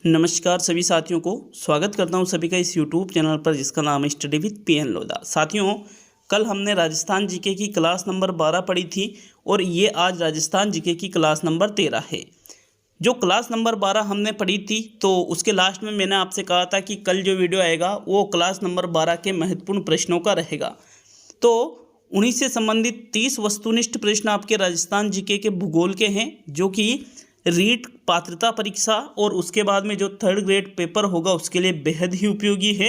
नमस्कार सभी साथियों को स्वागत करता हूं सभी का इस YouTube चैनल पर जिसका नाम है स्टडी विद PN लोधा। साथियों, कल हमने राजस्थान जीके की क्लास नंबर 12 पढ़ी थी और ये आज राजस्थान जीके की क्लास नंबर 13 है। जो क्लास नंबर 12 हमने पढ़ी थी तो उसके लास्ट में मैंने आपसे कहा था कि कल जो वीडियो आएगा वो क्लास नंबर 12 के महत्वपूर्ण प्रश्नों का रहेगा। तो उन्हीं से संबंधित 30 वस्तुनिष्ठ प्रश्न आपके राजस्थान जीके के भूगोल के हैं, जो कि रीट पात्रता परीक्षा और उसके बाद में जो 3rd ग्रेड पेपर होगा उसके लिए बेहद ही उपयोगी है।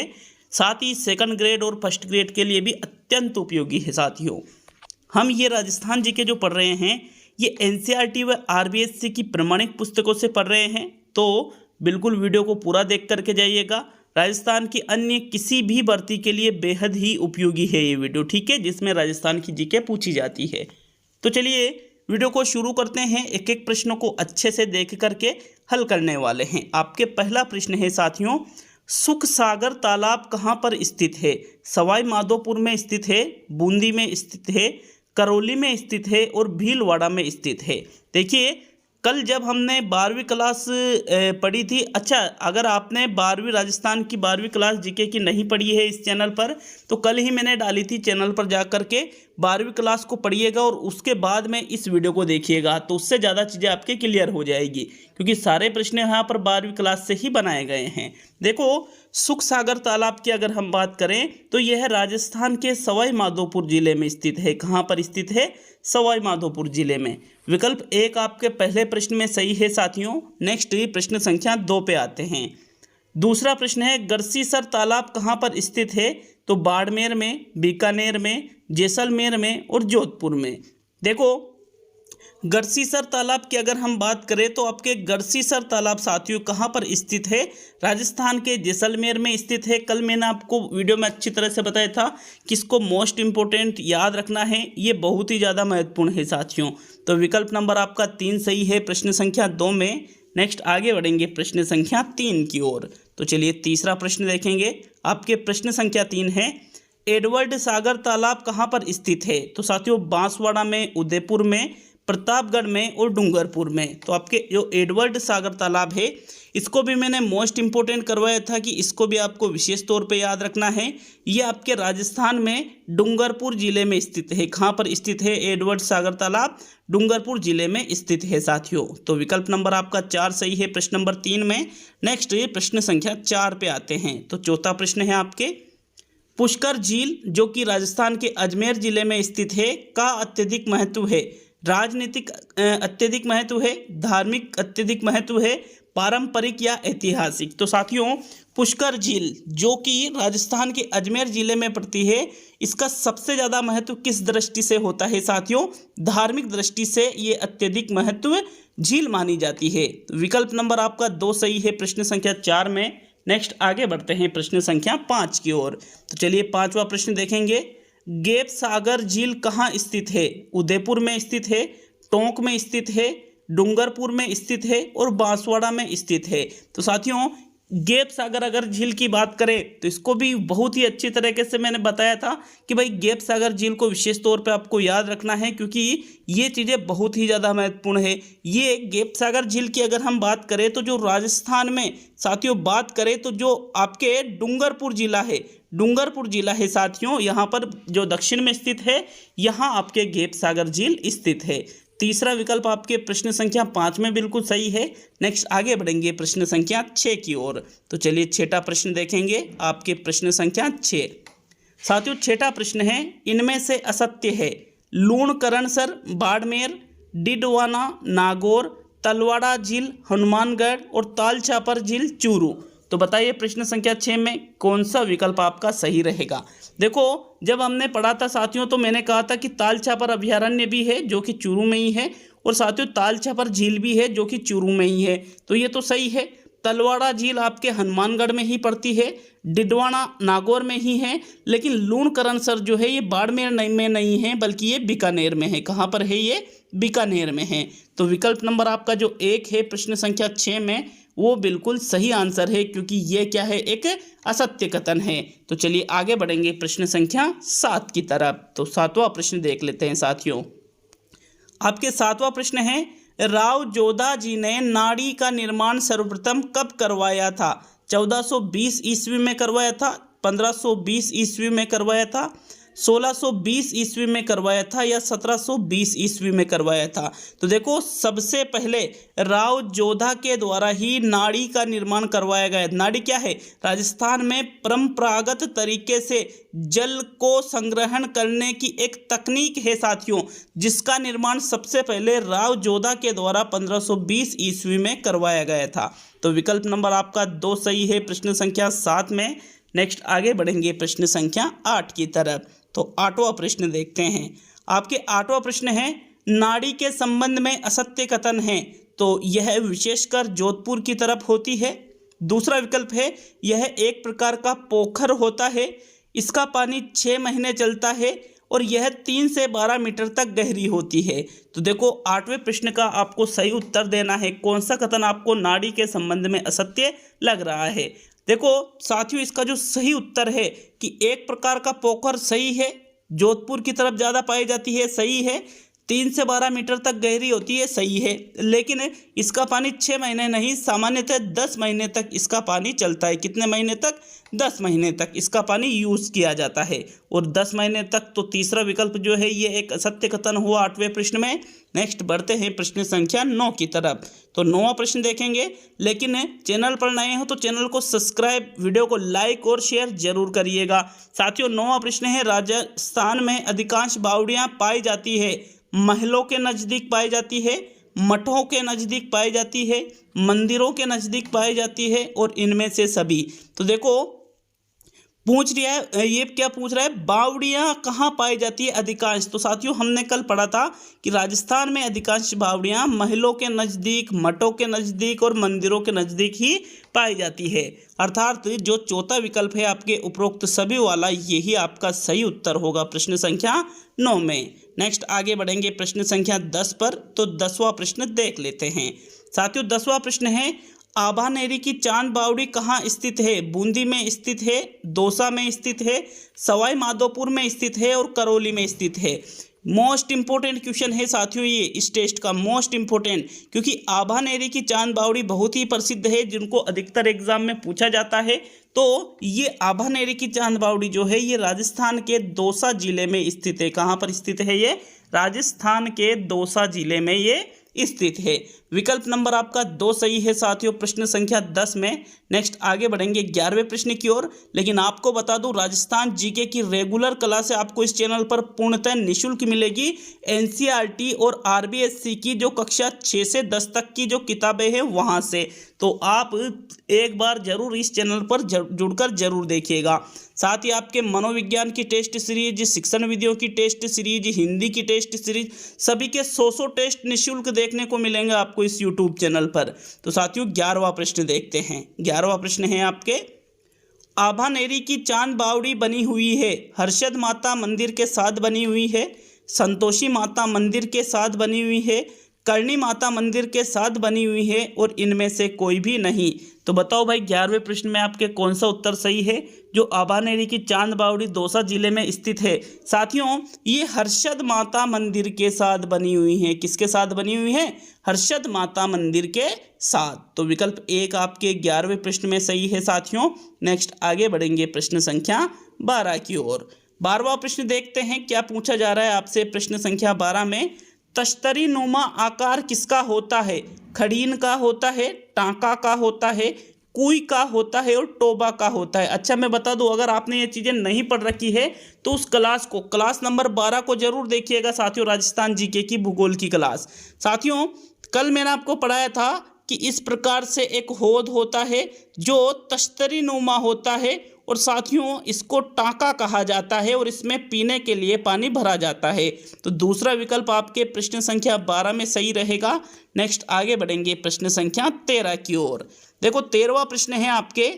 साथ ही 2nd ग्रेड और 1st ग्रेड के लिए भी अत्यंत उपयोगी है। साथियों, हम ये राजस्थान जीके जो पढ़ रहे हैं ये NCERT व RBSC की प्रमाणिक पुस्तकों से पढ़ रहे हैं, तो बिल्कुल वीडियो को पूरा देख करके जाइएगा। राजस्थान की अन्य किसी भी भर्ती के लिए बेहद ही उपयोगी है ये वीडियो, ठीक है, जिसमें राजस्थान की जीके पूछी जाती है। तो चलिए वीडियो को शुरू करते हैं। एक एक प्रश्नों को अच्छे से देख करके हल करने वाले हैं। आपके पहला प्रश्न है साथियों, सुख सागर तालाब कहाँ पर स्थित है? सवाई माधोपुर में स्थित है, बूंदी में स्थित है, करौली में स्थित है और भीलवाड़ा में स्थित है। देखिए, कल जब हमने 12वीं क्लास पढ़ी थी, अच्छा अगर आपने 12वीं राजस्थान की 12वीं क्लास जीके की नहीं पढ़ी है इस चैनल पर, तो कल ही मैंने डाली थी, चैनल पर जा कर के 12वीं क्लास को पढ़िएगा और उसके बाद में इस वीडियो को देखिएगा, तो उससे ज़्यादा चीज़ें आपके क्लियर हो जाएगी, क्योंकि सारे प्रश्न यहाँ पर 12वीं क्लास से ही बनाए गए हैं। देखो, सुख सागर तालाब की अगर हम बात करें तो यह राजस्थान के सवाई माधोपुर जिले में स्थित है। कहाँ पर स्थित है? सवाई माधोपुर जिले में। विकल्प 1 आपके पहले प्रश्न में सही है साथियों। नेक्स्ट प्रश्न संख्या 2 पे आते हैं। दूसरा प्रश्न है, गढ़सीसर तालाब कहाँ पर स्थित है? तो बाड़मेर में, बीकानेर में, जैसलमेर में और जोधपुर में। देखो, गढ़सीसर तालाब की अगर हम बात करें तो आपके गढ़सीसर तालाब साथियों कहाँ पर स्थित है? राजस्थान के जैसलमेर में स्थित है। कल मैंने आपको वीडियो में अच्छी तरह से बताया था किसको मोस्ट इम्पोर्टेंट याद रखना है, ये बहुत ही ज़्यादा महत्वपूर्ण है साथियों। तो विकल्प नंबर आपका 3 सही है प्रश्न संख्या 2 में। नेक्स्ट आगे बढ़ेंगे प्रश्न संख्या 3 की ओर। तो चलिए तीसरा प्रश्न देखेंगे। आपके प्रश्न संख्या 3 है, एडवर्ड सागर तालाब कहाँ पर स्थित है? तो साथियों बांसवाड़ा में, उदयपुर में, प्रतापगढ़ में और डूंगरपुर में। तो आपके जो एडवर्ड सागर तालाब है इसको भी मैंने मोस्ट इम्पोर्टेंट करवाया था कि इसको भी आपको विशेष तौर पे याद रखना है। ये आपके राजस्थान में डूंगरपुर जिले में स्थित है। कहाँ पर स्थित है एडवर्ड सागर तालाब? डूंगरपुर जिले में स्थित है साथियों। तो विकल्प नंबर आपका 4 सही है प्रश्न नंबर 3 में। नेक्स्ट ये प्रश्न संख्या 4 पे आते हैं। तो चौथा प्रश्न है आपके, पुष्कर झील जो कि राजस्थान के अजमेर जिले में स्थित है का अत्यधिक महत्व है? राजनीतिक अत्यधिक महत्व है, धार्मिक अत्यधिक महत्व है, पारंपरिक या ऐतिहासिक? तो साथियों, पुष्कर झील जो कि राजस्थान के अजमेर जिले में पड़ती है, इसका सबसे ज़्यादा महत्व किस दृष्टि से होता है साथियों? धार्मिक दृष्टि से ये अत्यधिक महत्व झील मानी जाती है। विकल्प नंबर आपका 2 सही है प्रश्न संख्या 4 में। नेक्स्ट आगे बढ़ते हैं प्रश्न संख्या 5 की ओर। तो चलिए 5वां प्रश्न देखेंगे। गेप सागर झील कहाँ स्थित है? उदयपुर में स्थित है, टोंक में स्थित है, डूंगरपुर में स्थित है और बांसवाड़ा में स्थित है। तो साथियों, गेप सागर अगर झील की बात करें तो इसको भी बहुत ही अच्छी तरीके से मैंने बताया था कि भाई गेप सागर झील को विशेष तौर पे आपको याद रखना है, क्योंकि ये चीज़ें बहुत ही ज़्यादा महत्वपूर्ण है। ये गेप सागर झील की अगर हम बात करें तो जो राजस्थान में साथियों बात करें तो जो आपके डूंगरपुर जिला है, डूंगरपुर जिला है साथियों, यहाँ पर जो दक्षिण में स्थित है, यहाँ आपके गेप सागर झील स्थित है। तीसरा विकल्प आपके प्रश्न संख्या 5 में बिल्कुल सही है। नेक्स्ट आगे बढ़ेंगे प्रश्न संख्या 6 की ओर। तो चलिए 6ठा प्रश्न देखेंगे। आपके प्रश्न संख्या 6 साथियों, 6ठा प्रश्न है, इनमें से असत्य है? लूणकरणसर, बाड़मेर, डिडवाना, नागौर, तलवाड़ा झील, हनुमानगढ़ और तालछापर झील, चूरू। तो बताइए प्रश्न संख्या 6 में कौन सा विकल्प आपका सही रहेगा? देखो, जब हमने पढ़ा था साथियों तो मैंने कहा था कि तालछापर अभयारण्य भी है जो कि चूरू में ही है, और साथियों तालछापर झील भी है जो कि चूरू में ही है। तो ये तो सही है। तलवाड़ा झील आपके हनुमानगढ़ में ही पड़ती है, डिडवाना नागौर में ही है, लेकिन लूणकरणसर जो है ये बाड़मेर में नहीं है बल्कि ये बीकानेर में है। कहाँ पर है ये? बीकानेर में है। तो विकल्प नंबर आपका जो 1 है प्रश्न संख्या 6 में वो बिल्कुल सही आंसर है, क्योंकि ये क्या है? एक असत्य कथन है। तो चलिए आगे बढ़ेंगे प्रश्न संख्या 7 की तरफ। तो 7वां प्रश्न देख लेते हैं साथियों। आपके 7वां प्रश्न है, राव जोधा जी ने नाड़ी का निर्माण सर्वप्रथम कब करवाया था? 1420 ईस्वी में करवाया था, 1520 ईस्वी में करवाया था, 1620 ईस्वी में करवाया था या 1720 ईस्वी में करवाया था? तो देखो, सबसे पहले राव जोधा के द्वारा ही नाड़ी का निर्माण करवाया गया। नाड़ी क्या है? राजस्थान में परंपरागत तरीके से जल को संग्रहण करने की एक तकनीक है साथियों, जिसका निर्माण सबसे पहले राव जोधा के द्वारा 1520 ईस्वी में करवाया गया था। तो विकल्प नंबर आपका 2 सही है प्रश्न संख्या 7 में। नेक्स्ट आगे बढ़ेंगे प्रश्न संख्या 8 की तरफ। तो 8वां प्रश्न देखते हैं। आपके 8वां प्रश्न है, नाड़ी के संबंध में असत्य कथन है, तो यह विशेषकर जोधपुर की तरफ होती है। दूसरा विकल्प है, यह एक प्रकार का पोखर होता है, इसका पानी 6 महीने चलता है और यह 3 से 12 मीटर तक गहरी होती है। तो देखो, 8वें प्रश्न का आपको सही उत्तर देना है। कौन सा कथन आपको नाड़ी के संबंध में असत्य लग रहा है? देखो साथियों, इसका जो सही उत्तर है कि एक प्रकार का पोखर सही है, जोधपुर की तरफ ज़्यादा पाई जाती है, सही है। 3 से 12 मीटर तक गहरी होती है, सही है। लेकिन इसका पानी 6 महीने नहीं, सामान्यतः 10 महीने तक इसका पानी चलता है। कितने महीने तक? 10 महीने तक इसका पानी यूज़ किया जाता है, और 10 महीने तक। तो तीसरा विकल्प जो है ये एक असत्य कथन हुआ 8वें प्रश्न में। नेक्स्ट बढ़ते हैं प्रश्न संख्या 9 की तरफ। तो 9वां प्रश्न देखेंगे, लेकिन चैनल पर नए हो तो चैनल को सब्सक्राइब, वीडियो को लाइक और शेयर जरूर करिएगा। साथियों, 9वां प्रश्न है, राजस्थान में अधिकांश बावड़ियाँ पाई जाती है, महलों के नज़दीक पाई जाती है, मठों के नज़दीक पाई जाती है, मंदिरों के नज़दीक पाई जाती है, और इनमें से सभी। तो देखो, पूछ रहा है, ये क्या पूछ रहा है? बावड़ियाँ कहाँ पाई जाती है अधिकांश? तो साथियों, हमने कल पढ़ा था कि राजस्थान में अधिकांश बावड़ियाँ महलों के नज़दीक, मठों के नज़दीक और मंदिरों के नज़दीक ही पाई जाती है। अर्थात जो चौथा विकल्प है आपके उपरोक्त सभी वाला, यही आपका सही उत्तर होगा प्रश्न संख्या 9 में। नेक्स्ट आगे बढ़ेंगे प्रश्न संख्या 10 पर। तो 10वां प्रश्न देख लेते हैं। साथियों, 10वां प्रश्न है, आभानेरी की चांद बावड़ी कहाँ स्थित है? बूंदी में स्थित है, दौसा में स्थित है, सवाई माधोपुर में स्थित है और करौली में स्थित है। मोस्ट इंपॉर्टेंट क्वेश्चन है साथियों ये इस टेस्ट का, मोस्ट इंपॉर्टेंट, क्योंकि आभानेरी की चांद बावड़ी बहुत ही प्रसिद्ध है, जिनको अधिकतर एग्जाम में पूछा जाता है। तो ये आभानेरी की चांद बावड़ी जो है ये राजस्थान के दौसा जिले में स्थित है। कहाँ पर स्थित है ये? राजस्थान के दौसा जिले में ये स्थित है। विकल्प नंबर आपका 2 सही है साथियों प्रश्न संख्या 10 में। नेक्स्ट आगे बढ़ेंगे 11वें प्रश्न की ओर। लेकिन आपको बता दूं, राजस्थान जीके की रेगुलर क्लास आपको इस चैनल पर पूर्णतः निःशुल्क मिलेगी। एनसीईआरटी और आरबीएससी की जो कक्षा 6 से 10 तक की जो किताबें हैं वहां से, तो आप एक बार जरूर इस चैनल पर जुड़कर जरूर देखिएगा। साथ ही आपके मनोविज्ञान की टेस्ट सीरीज, शिक्षण विधियों की टेस्ट सीरीज, हिंदी की टेस्ट सीरीज, सभी के 100 टेस्ट निःशुल्क देखने को मिलेंगे आपको इस यूट्यूब चैनल पर। तो साथियों, 11वां प्रश्न देखते हैं। 11वां प्रश्न है आपके, आभानेरी की चांद बावड़ी बनी हुई है, हर्षद माता मंदिर के साथ बनी हुई है, संतोषी माता मंदिर के साथ बनी हुई है, करणी माता मंदिर के साथ बनी हुई है, और इनमें से कोई भी नहीं। तो बताओ भाई, 11वें प्रश्न में आपके कौन सा उत्तर सही है? जो आभानेरी की चांद बावड़ी दौसा जिले में स्थित है साथियों, ये हर्षद माता मंदिर के साथ बनी हुई है। किसके साथ बनी हुई है? हर्षद माता मंदिर के साथ। तो विकल्प 1 आपके 11वें प्रश्न में सही है साथियों। नेक्स्ट आगे बढ़ेंगे प्रश्न संख्या 12 की ओर। 12वां प्रश्न देखते हैं, क्या पूछा जा रहा है आपसे प्रश्न संख्या 12 में। तश्तरी नुमा आकार किसका होता है? खड़ीन का होता है, टांका का होता है, कुई का होता है और टोबा का होता है। अच्छा, मैं बता दूं, अगर आपने ये चीज़ें नहीं पढ़ रखी है तो उस क्लास नंबर 12 को जरूर देखिएगा साथियों, राजस्थान जीके की भूगोल की क्लास। साथियों, कल मैंने आपको पढ़ाया था कि इस प्रकार से एक होद होता है जो तश्तरी नुमा होता है, और साथियों इसको टांका कहा जाता है, और इसमें पीने के लिए पानी भरा जाता है। तो दूसरा विकल्प आपके प्रश्न संख्या 12 में सही रहेगा। नेक्स्ट आगे बढ़ेंगे प्रश्न संख्या 13 की ओर। देखो, 13वां प्रश्न है आपके,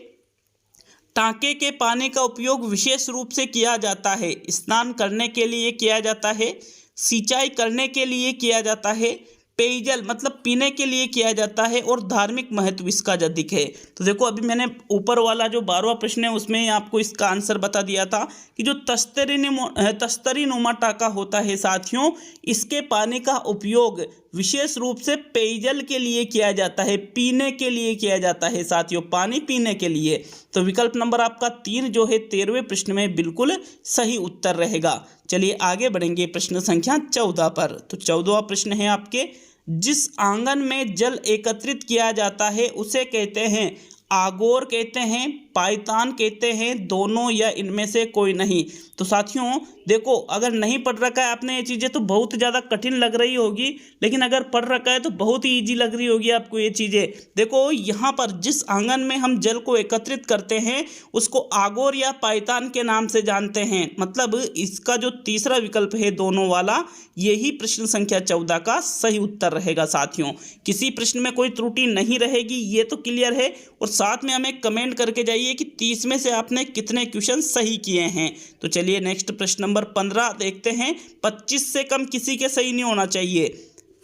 टांके के पानी का उपयोग विशेष रूप से किया जाता है। स्नान करने के लिए किया जाता है, सिंचाई करने के लिए किया जाता है, पेयजल मतलब पीने के लिए किया जाता है, और धार्मिक महत्व इसका अधिक है। तो देखो, अभी मैंने ऊपर वाला जो 12वां प्रश्न है उसमें आपको इसका आंसर बता दिया था कि जो तश्तरी नुमा टांका होता है साथियों, इसके पानी का उपयोग विशेष रूप से पेयजल के लिए किया जाता है, पीने के लिए किया जाता है साथियों, पानी पीने के लिए। तो विकल्प नंबर आपका 3 जो है 13वें प्रश्न में बिल्कुल सही उत्तर रहेगा। चलिए आगे बढ़ेंगे प्रश्न संख्या 14 पर। तो 14वां प्रश्न है आपके, जिस आंगन में जल एकत्रित किया जाता है उसे कहते हैं आगोर कहते हैं, पायतान कहते हैं, दोनों या इनमें से कोई नहीं। तो साथियों देखो, अगर नहीं पढ़ रखा है आपने ये चीज़ें तो बहुत ज़्यादा कठिन लग रही होगी, लेकिन अगर पढ़ रखा है तो बहुत ही ईजी लग रही होगी आपको ये चीज़ें। देखो यहाँ पर जिस आंगन में हम जल को एकत्रित करते हैं उसको आगोर या पायतान के नाम से जानते हैं। मतलब इसका जो तीसरा विकल्प है दोनों वाला, यही प्रश्न संख्या 14 का सही उत्तर रहेगा साथियों। किसी प्रश्न में कोई त्रुटि नहीं रहेगी, ये तो क्लियर है। और साथ में हमें कमेंट करके जाइए कि 30 में से आपने कितने क्वेश्चन सही किए हैं। तो चलिए नेक्स्ट प्रश्न नंबर 15 देखते हैं। 25 से कम किसी के सही नहीं होना चाहिए,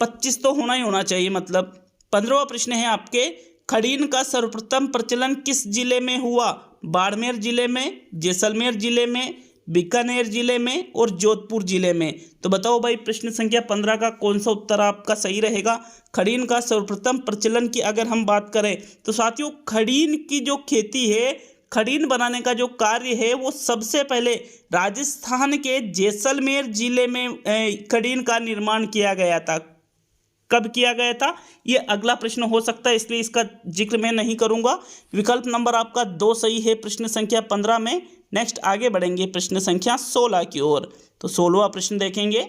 25 तो होना ही होना चाहिए। मतलब 15वां प्रश्न है आपके, खड़ीन का सर्वप्रथम प्रचलन किस जिले में हुआ? बाड़मेर जिले में, जैसलमेर जिले में, बीकानेर जिले में और जोधपुर जिले में। तो बताओ भाई प्रश्न संख्या 15 का कौन सा उत्तर आपका सही रहेगा? खड़ीन का सर्वप्रथम प्रचलन की अगर हम बात करें तो साथियों खड़ीन की जो खेती है, खड़ीन बनाने का जो कार्य है वो सबसे पहले राजस्थान के जैसलमेर जिले में खड़ीन का निर्माण किया गया था। कब किया गया था ये अगला प्रश्न हो सकता है, इसलिए इसका जिक्र मैं नहीं करूंगा। विकल्प नंबर आपका 2 सही है प्रश्न संख्या 15 में। नेक्स्ट आगे बढ़ेंगे प्रश्न संख्या 16 की ओर। तो 16वां प्रश्न देखेंगे,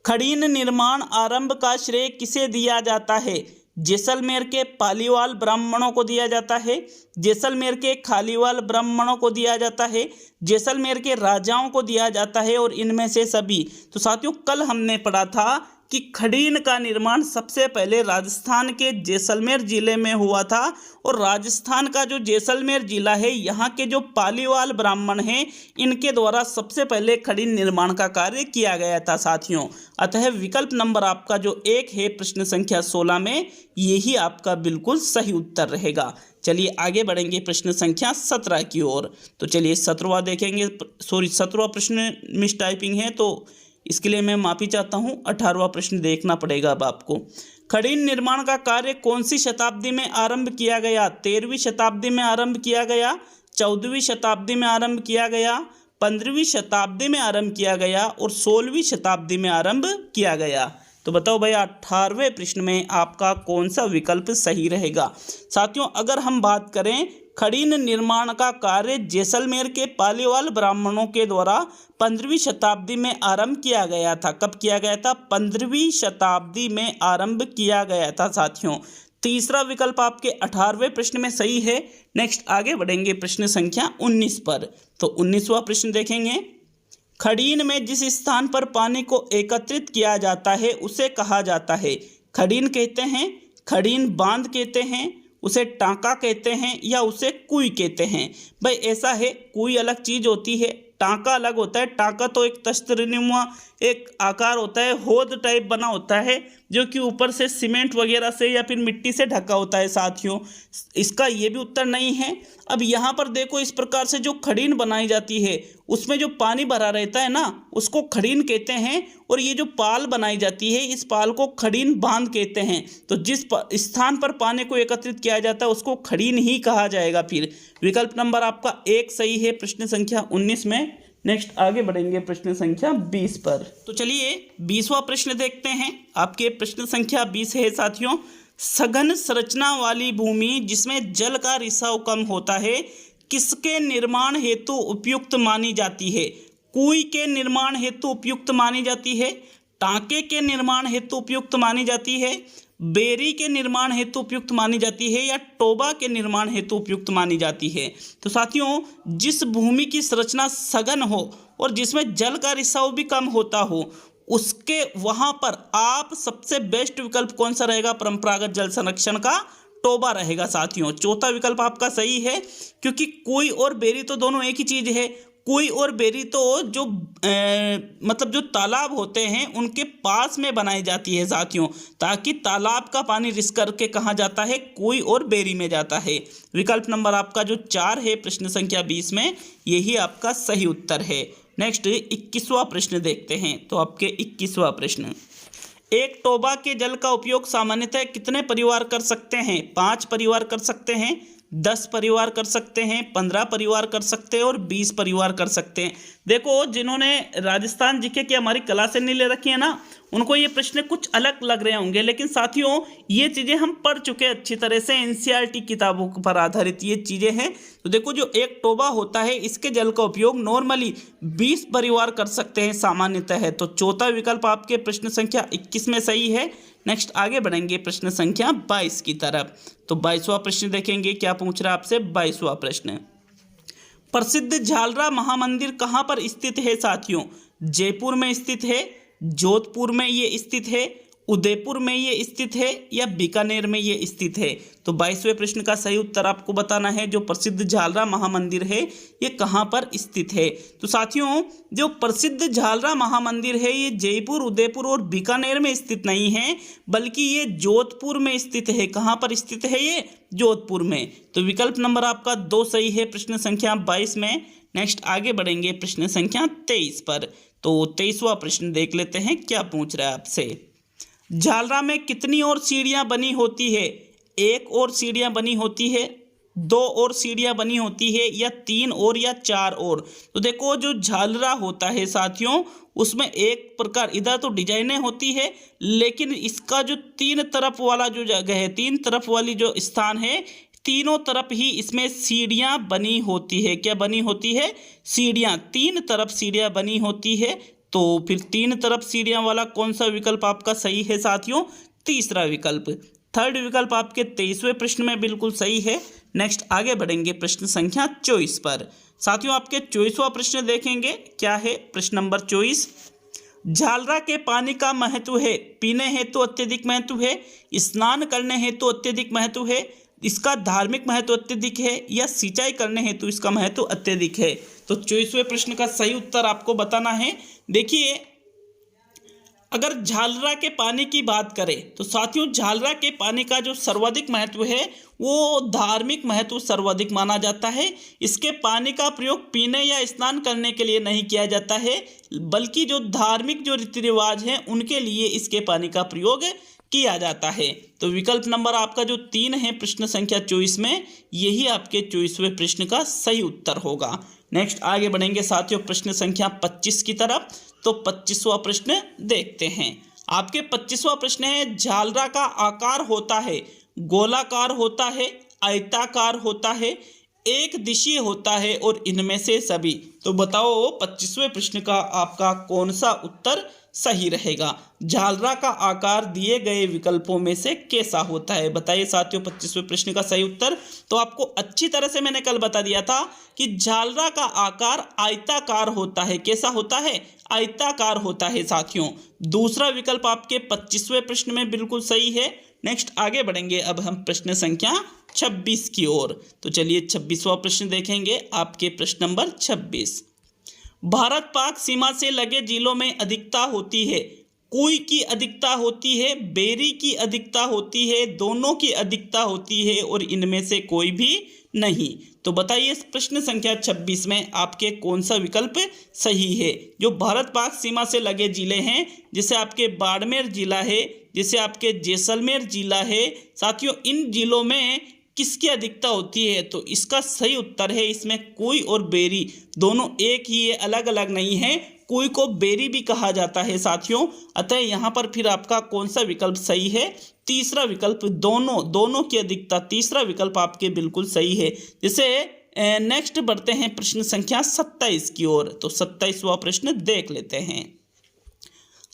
खड़ीन निर्माण आरंभ का श्रेय किसे दिया जाता है? जैसलमेर के पालीवाल ब्राह्मणों को दिया जाता है, जैसलमेर के खालीवाल ब्राह्मणों को दिया जाता है, जैसलमेर के राजाओं को दिया जाता है और इनमें से सभी। तो साथियों कल हमने पढ़ा था कि खड़ीन का निर्माण सबसे पहले राजस्थान के जैसलमेर जिले में हुआ था। और राजस्थान का जो जैसलमेर जिला है, यहाँ के जो पालीवाल ब्राह्मण हैं, इनके द्वारा सबसे पहले खड़ीन निर्माण का कार्य किया गया था साथियों। अतः विकल्प नंबर आपका जो 1 है प्रश्न संख्या 16 में, यही आपका बिल्कुल सही उत्तर रहेगा। चलिए आगे बढ़ेंगे प्रश्न संख्या 17 की ओर। तो चलिए 17वां देखेंगे। 17वां प्रश्न मिस टाइपिंग है तो इसके लिए मैं माफ़ी चाहता हूँ। 18वां प्रश्न देखना पड़ेगा अब आपको। खड़ीन निर्माण का कार्य कौन सी शताब्दी में आरंभ किया गया? 13वीं शताब्दी में आरंभ किया गया, 14वीं शताब्दी में आरंभ किया गया, 15वीं शताब्दी में आरंभ किया गया और 16वीं शताब्दी में आरंभ किया गया। तो बताओ भाई 18वें प्रश्न में आपका कौन सा विकल्प सही रहेगा? साथियों अगर हम बात करें खड़ीन निर्माण का कार्य जैसलमेर के पालीवाल ब्राह्मणों के द्वारा 15वीं शताब्दी में आरंभ किया गया था। कब किया गया था? 15वीं शताब्दी में आरंभ किया गया था साथियों। तीसरा विकल्प आपके 18वें प्रश्न में सही है। नेक्स्ट आगे बढ़ेंगे प्रश्न संख्या 19 पर। तो 19वां प्रश्न देखेंगे, खड़ीन में जिस स्थान पर पानी को एकत्रित किया जाता है उसे कहा जाता है? खड़ीन कहते हैं, खड़ीन बांध कहते हैं, उसे टांका कहते हैं या उसे कुई कहते हैं? भाई ऐसा है, कुई अलग चीज़ होती है, टांका अलग होता है। टांका तो एक तस्तरीनुमा एक आकार होता है, होद टाइप बना होता है, जो कि ऊपर से सीमेंट वगैरह से या फिर मिट्टी से ढका होता है साथियों। इसका ये भी उत्तर नहीं है। अब यहाँ पर देखो, इस प्रकार से जो खड़ीन बनाई जाती है उसमें जो पानी भरा रहता है ना, उसको खड़ीन कहते हैं। और ये जो पाल बनाई जाती है, इस पाल को खड़ीन बांध कहते हैं। तो जिस स्थान पर पानी को एकत्रित किया जाता है उसको खड़ीन ही कहा जाएगा। फिर विकल्प नंबर आपका 1 सही है प्रश्न संख्या 19 में। नेक्स्ट आगे बढ़ेंगे प्रश्न संख्या 20 पर। तो चलिए 20वां प्रश्न देखते हैं। आपके प्रश्न संख्या 20 है साथियों, सघन संरचना वाली भूमि जिसमें जल का रिसाव कम होता है किसके निर्माण हेतु उपयुक्त मानी जाती है? कुई के निर्माण हेतु उपयुक्त मानी जाती है, टांके के निर्माण हेतु उपयुक्त मानी जाती है, बेरी के निर्माण हेतु उपयुक्त मानी जाती है या टोबा के निर्माण हेतु उपयुक्त मानी जाती है? तो साथियों जिस भूमि की संरचना सघन हो और जिसमें जल का रिसाव भी कम होता हो, उसके वहाँ पर आप सबसे बेस्ट विकल्प कौन सा रहेगा? परंपरागत जल संरक्षण का टोबा रहेगा साथियों। चौथा विकल्प आपका सही है, क्योंकि कुई और बेरी तो दोनों एक ही चीज़ है। कुई और बेरी तो जो मतलब जो तालाब होते हैं उनके पास में बनाई जाती है साथियों, ताकि तालाब का पानी रिस करके कहाँ जाता है? कुई और बेरी में जाता है। विकल्प नंबर आपका जो 4 है प्रश्न संख्या 20 में, यही आपका सही उत्तर है। नेक्स्ट 21वां प्रश्न देखते हैं। तो आपके 21वां प्रश्न, एक टोबा के जल का उपयोग सामान्यतः कितने परिवार कर सकते हैं? 5 परिवार कर सकते हैं, 10 परिवार कर सकते हैं, 15 परिवार कर सकते हैं और 20 परिवार कर सकते हैं। देखो, जिन्होंने राजस्थान जीके की हमारी क्लासें नहीं ले रखी है ना, उनको ये प्रश्न कुछ अलग लग रहे होंगे, लेकिन साथियों ये चीज़ें हम पढ़ चुके हैं अच्छी तरह से। एनसीईआरटी किताबों पर आधारित ये चीज़ें हैं। तो देखो, जो एक टोबा होता है इसके जल का उपयोग नॉर्मली 20 परिवार कर सकते हैं सामान्यतः है। तो चौथा विकल्प आपके प्रश्न संख्या 21 में सही है। नेक्स्ट आगे बढ़ेंगे प्रश्न संख्या 22 की तरफ। तो 22वां प्रश्न देखेंगे, क्या पूछ रहा है आपसे 22वां प्रश्न। प्रसिद्ध झालरा महामंदिर कहाँ पर स्थित है साथियों? जयपुर में स्थित है, जोधपुर में ये स्थित है, उदयपुर में ये स्थित है या बीकानेर में ये स्थित है? तो 22वें प्रश्न का सही उत्तर आपको बताना है। जो प्रसिद्ध झालरा महामंदिर है ये कहाँ पर स्थित है? तो साथियों, जो प्रसिद्ध झालरा महामंदिर है ये जयपुर, उदयपुर और बीकानेर में स्थित नहीं है, बल्कि ये जोधपुर में स्थित है। कहाँ पर स्थित है ये? जोधपुर में। तो विकल्प नंबर आपका 2 सही है प्रश्न संख्या 22 में। नेक्स्ट आगे बढ़ेंगे प्रश्न संख्या 23 पर। तो 23वां प्रश्न देख लेते हैं, क्या पूछ रहा है आपसे। झालरा में कितनी और सीढ़ियां बनी होती है? 1 और सीढ़ियां बनी होती है, 2 और सीढ़ियां बनी होती है या 3 और या 4 और? तो देखो, जो झालरा होता है साथियों उसमें एक प्रकार इधर तो डिजाइनें होती है, लेकिन इसका जो 3 तरफ वाला जो जगह है, 3 तरफ वाली जो स्थान है, तीनों तरफ ही इसमें सीढ़ियां बनी होती है। क्या बनी होती है? सीढ़ियां, 3 तरफ सीढ़ियां बनी होती है। तो फिर 3 तरफ सीढ़ियां वाला कौन सा विकल्प आपका सही है साथियों? तीसरा विकल्प। थर्ड विकल्प आपके 23वें प्रश्न में बिल्कुल सही है। नेक्स्ट आगे बढ़ेंगे प्रश्न संख्या 24 पर। साथियों, आपके 24वां प्रश्न देखेंगे, क्या है प्रश्न नंबर 24। झालरा के पानी का महत्व है, पीने हेतु अत्यधिक महत्व है, स्नान करने हेतु अत्यधिक महत्व है, इसका धार्मिक महत्व अत्यधिक है या सिंचाई करने हेतु इसका महत्व अत्यधिक है? तो 24वें प्रश्न का सही उत्तर आपको बताना है। देखिए, अगर झालरा के पानी की बात करें तो साथियों झालरा के पानी का जो सर्वाधिक महत्व है वो धार्मिक महत्व सर्वाधिक माना जाता है। इसके पानी का प्रयोग पीने या स्नान करने के लिए नहीं किया जाता है, बल्कि जो धार्मिक जो रीति रिवाज हैं उनके लिए इसके पानी का प्रयोग किया जाता है। तो विकल्प नंबर आपका जो 3 है प्रश्न संख्या 24 में, यही आपके 24वें प्रश्न का सही उत्तर होगा। नेक्स्ट आगे बढ़ेंगे साथियों प्रश्न संख्या 25 की तरफ। तो 25वां प्रश्न देखते हैं। आपके 25वां प्रश्न है, झालरा का आकार होता है, गोलाकार होता है, आयताकार होता है, एक दिशीय होता है और इनमें से सभी। तो बताओ 25वें प्रश्न का आपका कौन सा उत्तर सही रहेगा? झालरा का आकार दिए गए विकल्पों में से कैसा होता है? बताइए साथियों 25वें प्रश्न का सही उत्तर। तो आपको अच्छी तरह से मैंने कल बता दिया था कि झालरा का आकार आयताकार होता है। कैसा होता है? आयताकार होता है साथियों। दूसरा विकल्प आपके 25वें प्रश्न में बिल्कुल सही है। नेक्स्ट आगे बढ़ेंगे अब हम प्रश्न संख्या 26 की ओर। तो चलिए 26वां प्रश्न देखेंगे, आपके प्रश्न नंबर 26। भारत पाक सीमा से लगे जिलों में अधिकता होती है, कुई की अधिकता होती है, बेरी की अधिकता होती है, दोनों की अधिकता होती है और इनमें से कोई भी नहीं। तो बताइए इस प्रश्न संख्या 26 में आपके कौन सा विकल्प सही है? जो भारत पाक सीमा से लगे जिले हैं, जैसे आपके बाड़मेर जिला है, जैसे आपके जैसलमेर जिला है साथियों, इन जिलों में किसकी अधिकता होती है? तो इसका सही उत्तर है इसमें कुई और बेरी, दोनों एक ही है, अलग अलग नहीं है। कुई को बेरी भी कहा जाता है साथियों। अतः यहाँ पर फिर आपका कौन सा विकल्प सही है? तीसरा विकल्प, दोनों की अधिकता, तीसरा विकल्प आपके बिल्कुल सही है। जैसे नेक्स्ट बढ़ते हैं प्रश्न संख्या 27 की ओर। तो 27वां प्रश्न देख लेते हैं।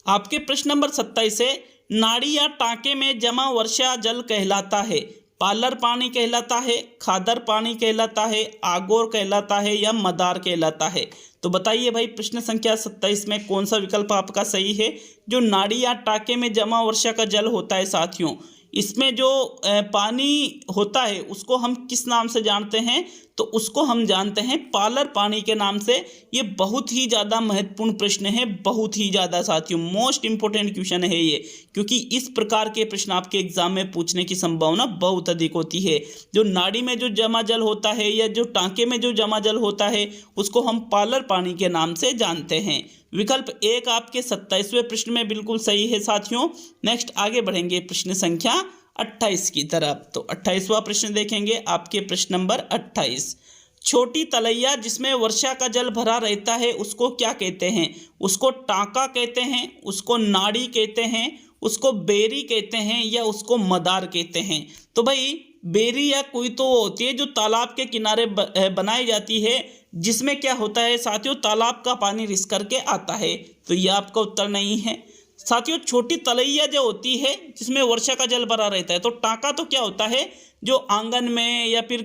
आपके प्रश्न नंबर 27 है, नाड़ी या टाँके में जमा वर्षा जल कहलाता है, पालर पानी कहलाता है, खादर पानी कहलाता है, आगोर कहलाता है या मदार कहलाता है? तो बताइए भाई प्रश्न संख्या 27 में कौन सा विकल्प आपका सही है? जो नाड़ी या टाँके में जमा वर्षा का जल होता है साथियों, इसमें जो पानी होता है उसको हम किस नाम से जानते हैं? तो उसको हम जानते हैं पालर पानी के नाम से। ये बहुत ही ज़्यादा महत्वपूर्ण प्रश्न है, बहुत ही ज़्यादा साथियों, मोस्ट इंपॉर्टेंट क्वेश्चन है ये, क्योंकि इस प्रकार के प्रश्न आपके एग्जाम में पूछने की संभावना बहुत अधिक होती है। जो नाड़ी में जो जमा जल होता है या जो टाँके में जो जमा जल होता है उसको हम पालर पानी के नाम से जानते हैं। विकल्प एक आपके 27वें प्रश्न में बिल्कुल सही है साथियों। नेक्स्ट आगे बढ़ेंगे प्रश्न संख्या 28 की तरफ। तो 28वां प्रश्न देखेंगे आपके प्रश्न नंबर 28। छोटी तलैया जिसमें वर्षा का जल भरा रहता है उसको क्या कहते हैं? उसको टांका कहते हैं, उसको नाड़ी कहते हैं, उसको बेरी कहते हैं या उसको मदार कहते हैं? तो भाई बेरी या कोई तो होती है जो तालाब के किनारे बनाई जाती है, जिसमें क्या होता है साथियों, तालाब का पानी रिस करके आता है। तो यह आपका उत्तर नहीं है साथियों। छोटी तलैया जो होती है जिसमें वर्षा का जल भरा रहता है। तो टांका तो क्या होता है, जो आंगन में या फिर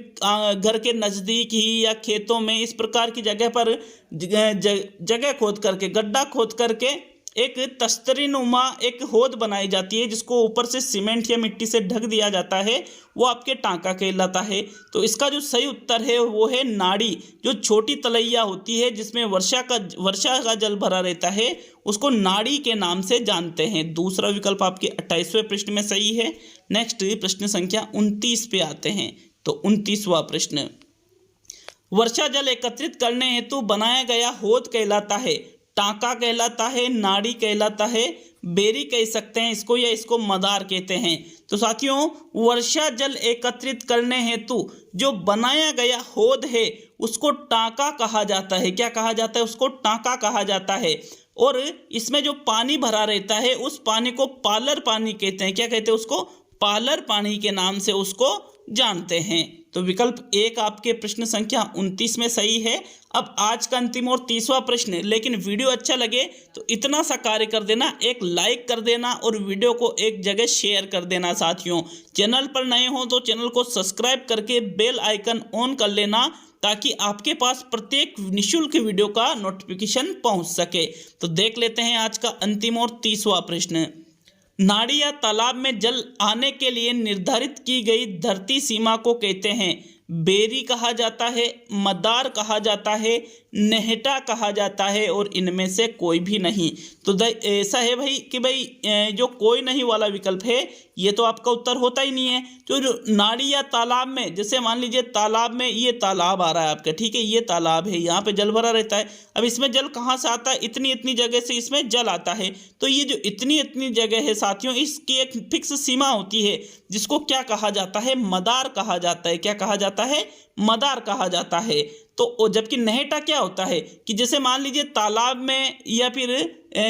घर के नज़दीक ही या खेतों में इस प्रकार की जगह पर जगह खोद करके, गड्ढा खोद करके एक तस्तरी नुमा एक होद बनाई जाती है, जिसको ऊपर से सीमेंट या मिट्टी से ढक दिया जाता है, वो आपके टांका कहलाता है। तो इसका जो सही उत्तर है वो है नाड़ी। जो छोटी तलैया होती है जिसमें वर्षा का जल भरा रहता है उसको नाड़ी के नाम से जानते हैं। दूसरा विकल्प आपके 28वें प्रश्न में सही है। नेक्स्ट प्रश्न संख्या 29 पे आते हैं। तो 29वां प्रश्न, वर्षा जल एकत्रित करने हेतु बनाया गया होद कहलाता है, टांका कहलाता है, नाड़ी कहलाता है, बेरी कह सकते हैं इसको, या इसको मदार कहते हैं? तो साथियों वर्षा जल एकत्रित करने हेतु जो बनाया गया होद है उसको टांका कहा जाता है। क्या कहा जाता है? उसको टांका कहा जाता है। और इसमें जो पानी भरा रहता है उस पानी को पालर पानी कहते हैं। क्या कहते हैं उसको? पालर पानी के नाम से उसको जानते हैं। तो विकल्प एक आपके प्रश्न संख्या 29 में सही है। अब आज का अंतिम और 30वां प्रश्न, लेकिन वीडियो अच्छा लगे तो इतना सा कार्य कर देना, एक लाइक कर देना और वीडियो को एक जगह शेयर कर देना साथियों। चैनल पर नए हो तो चैनल को सब्सक्राइब करके बेल आइकन ऑन कर लेना, ताकि आपके पास प्रत्येक निःशुल्क वीडियो का नोटिफिकेशन पहुंच सके। तो देख लेते हैं आज का अंतिम और 30वां प्रश्न। नाड़ी या तालाब में जल आने के लिए निर्धारित की गई धरती सीमा को कहते हैं? बेरी कहा जाता है, मदार कहा जाता है, नेहटा कहा जाता है और इनमें से कोई भी नहीं। तो ऐसा है भाई कि भाई जो कोई नहीं वाला विकल्प है ये तो आपका उत्तर होता ही नहीं है। तो जो नाड़ी या तालाब में, जैसे मान लीजिए तालाब में, ये तालाब आ रहा है आपका, ठीक है, ये तालाब है, यहाँ पे जल भरा रहता है। अब इसमें जल कहाँ से आता है? इतनी इतनी जगह से इसमें जल आता है। तो ये जो इतनी इतनी जगह है साथियों, इसकी एक फिक्स सीमा होती है जिसको क्या कहा जाता है? मदार कहा जाता है। क्या कहा जाता है? मदार कहा जाता है। तो जबकि नेहटा क्या होता है कि जैसे मान लीजिए तालाब में या फिर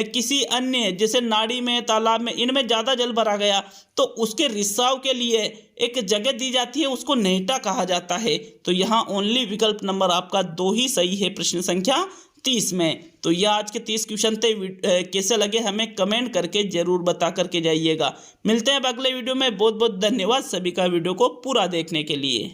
किसी अन्य जैसे नाड़ी में, तालाब में, इनमें ज़्यादा जल भरा गया तो उसके रिसाव के लिए एक जगह दी जाती है, उसको नेहटा कहा जाता है। तो यहाँ ओनली विकल्प नंबर आपका 2 ही सही है प्रश्न संख्या 30 में। तो यह आज के 30 क्वेश्चन थे। कैसे लगे हमें कमेंट करके जरूर बता करके जाइएगा। मिलते हैं अब अगले वीडियो में। बहुत बहुत धन्यवाद सभी का वीडियो को पूरा देखने के लिए।